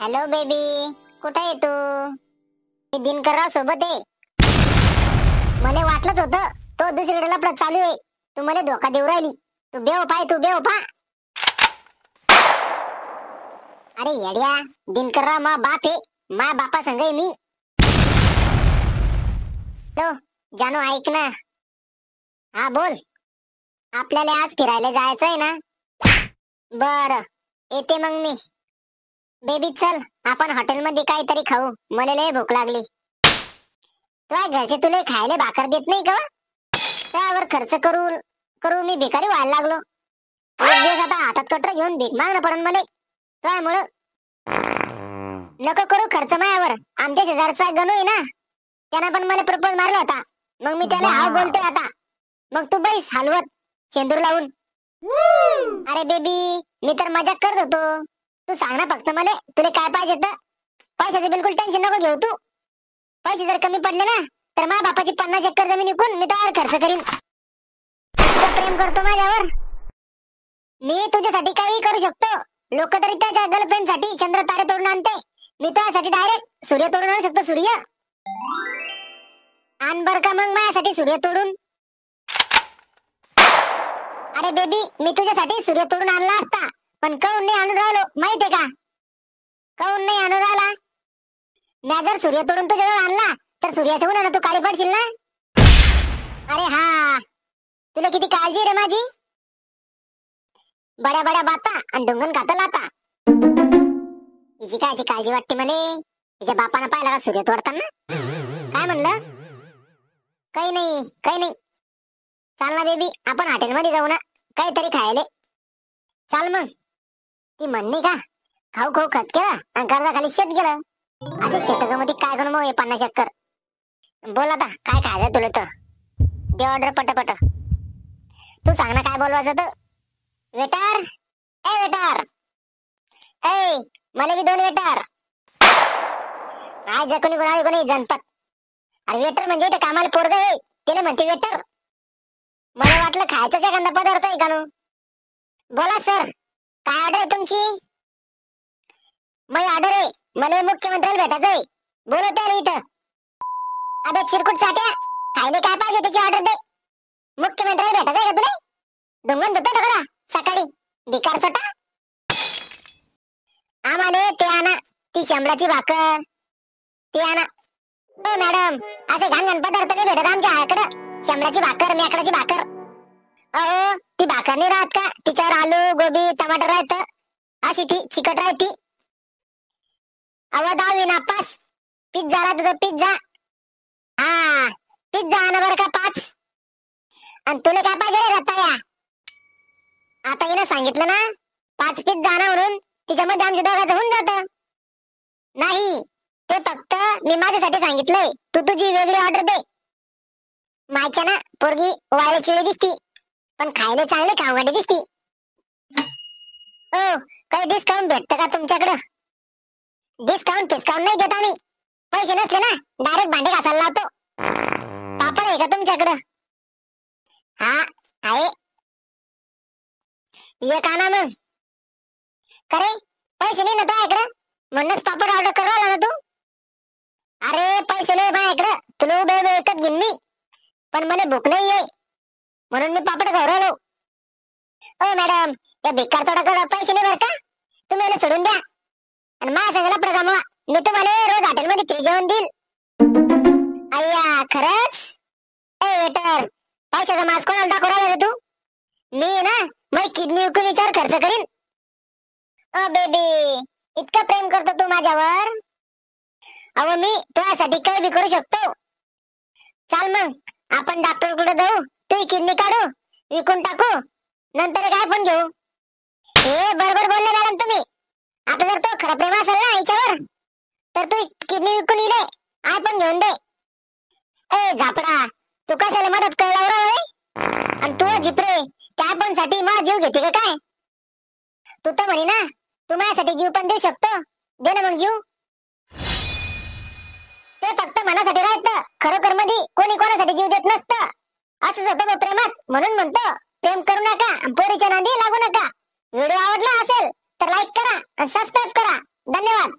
Hello baby, कुठे आहे तू? मी दिनकरराव सोबत आहे. मला वाटलंच होतं तो दुसरीकडे लफडा चालू आहे. तू मला धोका देऊ राहिली. तू बेवफा आहे, तू बेवफा. अरे येड्या, दिनकरराव मा बाप आहे. मा बापा संग आहे मी. तो जानू ऐक ना. हा बोल. आपल्याला आज फिरायला जायचंय ना? बर, येते मग मी. बेबी चल, आपण हॉटेलमध्ये काहीतरी खाऊ. मला लय भूक लागली. तुझ्या घरचे तुला खायला भाकर देत नाही का? त्यावर खर्च करू करू मी भिकारी व्हायला लागलो. एक दिवस आता हातात कटर घेऊन भीक मागणं पडन मला. त्यामुळं नको करू खर्च मायावर. आमच्या शेजारचा गणू आहे ना, त्यानं पण मला प्रपोज मारला होता. मग मी त्याला हाव बोलते आता. मग तू बैस हलवत शेंदूर लावून. अरे बेबी, मी तर मजाक करत होतो. तू सांग ना फक्त मला, तुला काय पाहिजे तर. पैशाचं बिलकुल टेन्शन नको घेऊ तू. पैसे जर कमी पडले ना, तर माझ्या बापाची 50 एकर जमीन विकून मी त्यावर खर्च करीन. इतकं प्रेम करतो माझ्यावर. मी तुझ्यासाठी काही करू शकतो. लोक तरी त्याच्या गर्लफ्रेंड साठी चंद्र तारे तोडून आणते. मी तुझ्यासाठी डायरेक्ट सूर्य तोडून आणू शकतो. सूर्य आण बर का मग माझ्यासाठी सूर्य तोडून. अरे बेबी, मी तुझ्यासाठी सूर्य तोडून आणला असता, पण काऊन नाही आणून राहिलो माहितीये का? काऊन नाही आणून राहिला? मी जर सूर्य तोडून तुझ्याजवळ आणला तर सूर्याच्या उन्हानं तू काळी पडशील ना. अरे हा, तुला किती काळजी रे माझी. बड्या बड्या बाता आणि ढुंगण खाता लाता. हिची कायची काळजी वाटते मले. तिच्या बापानं पाहिला का सूर्य तोडताना? काय म्हणलं? काही नाही, काही नाही. चाल ना बेबी, आपण हॉटेलमध्ये जाऊ ना काहीतरी खायले. चाल मग. ती म्हणणी का खाऊ खाऊ खत केलं आणि कर्जाखाली शेत गेलं. असे शेतकामध्ये काय करू मग 50 एकर. बोल आता काय खायचं तुला तर. दे ऑर्डर पटपट. तू सांग ना काय बोलवायचं तर. वेटर, ए वेटर, ए मला बी 2 वेटर. काय जकोनी कोणी जनतात. अरे वेटर म्हणजे ते कामाला पोरग आहे, त्याला म्हणते वेटर. मला वाटलं खायचाच एखादा पदार्थ आहे का नो. बोला सर, काय ऑर्डर आहे तुमची? माझी ऑर्डर आहे. मला मुख्यमंत्र्याला भेटायचंय. बोलवते आले इथं. अबे चिरकुट चाट्या, खायला काय पाहिजे त्याची ऑर्डर दे. मुख्यमंत्र्याला भेटायचंय का तुला? ढुंगण धुतो का सकाळी भिकार छोटा. आम्हाला ते आणा, ती शंभराची भाकर ती आणा. हो मॅडम, असे घाण पदार्थ नाही भेटत आमच्या आकडं. शंभराची भाकर, मेकडाची भाकर. अहो ती भाकर नाही राहत का, तिच्यावर आलू गोबी टमाटर राहत. अशी ती चिकट राहती. अव 10 नापास. पिझ्झा राहतो तो पिझ्झा. हा पिझ्झा आणा बरं का 5. आणि तुला काय पाहिजे रे रताळ्या? आता हिनं सांगितलं ना 5 पिझ्झा आणा म्हणून. तिच्यामध्ये आमच्या दोघांचं होऊन जात. नाही, ते फक्त मी माझ्यासाठी सांगितलंय. तू तुझी वेगळी ऑर्डर दे. मायच्या ना पोरगी वायला चिळी दिसती, पण खायला चांगले खावगाडी दिसती. ओ काही डिस्काउंट भेटतं का तुमच्याकडं? डिस्काउंट फिस्काउंट नाही देत आम्ही. पैसे नसले ना डायरेक्ट भांडे घासायला लावतो. पापड आहे का तुमच्याकडं? हा आहे. ये का ना मग. करे पैसे नाही ना तुझ्याकडं, म्हणूनच पापड ऑर्डर करायला ना तू. अरे पैसे नाही माझ्याकडं, तुला उभे उभे विकत घेईन मी. पण मला भूक नाही आहे म्हणून मी पापड खाऊ राहिलो. ओ मॅडम, या भिकार चोडाकडे पैसे नाही बरं का. तुम्ही मला सोडून द्या आणि माझ्या संग लफडा जमवा. मी तुम्हाला रोज हॉटेलमध्ये फ्री जेवण देईल. अय्या खरंच. ए वेटर, पैशाचा मास्क कोणाला दाखवू राहिला रे तू? मी ना माझी किडनी विकून विचार खर्च करीन. ओ बेबी, इतकं प्रेम करतो तू माझ्यावर. अहो मी तुझ्यासाठी काही बी करू शकतो. चाल मग आपण डॉक्टरकडे जाऊ. तू किडनी काढू, विकून टाकू, नंतर काय पण घेऊ. हे बरोबर बोलले मॅडम तुम्ही. आता जर तो खरं प्रेम असेल ना हिच्यावर, तर तू किडनी विकून इले आय पण घेऊन दे. ए झापडा, तू कशाला मदत करायला रे? आणि तू जिपरे त्या पण साठी माझा जीव घेते का काय? तू तर म्हणे ना तू माझ्यासाठी जीव पण देऊ शकतो. दे ना मग जीव. ते फक्त मनासाठी राहतं. खरोखर मध्ये कोणी कोणासाठी जीव देत नसतं. असंच होतं मग प्रेमात. म्हणून म्हणतो प्रेम करू नका आणि पोरीच्या नादी लागू नका. व्हिडिओ आवडला असेल तर लाईक करा आणि सबस्क्राईब करा. धन्यवाद.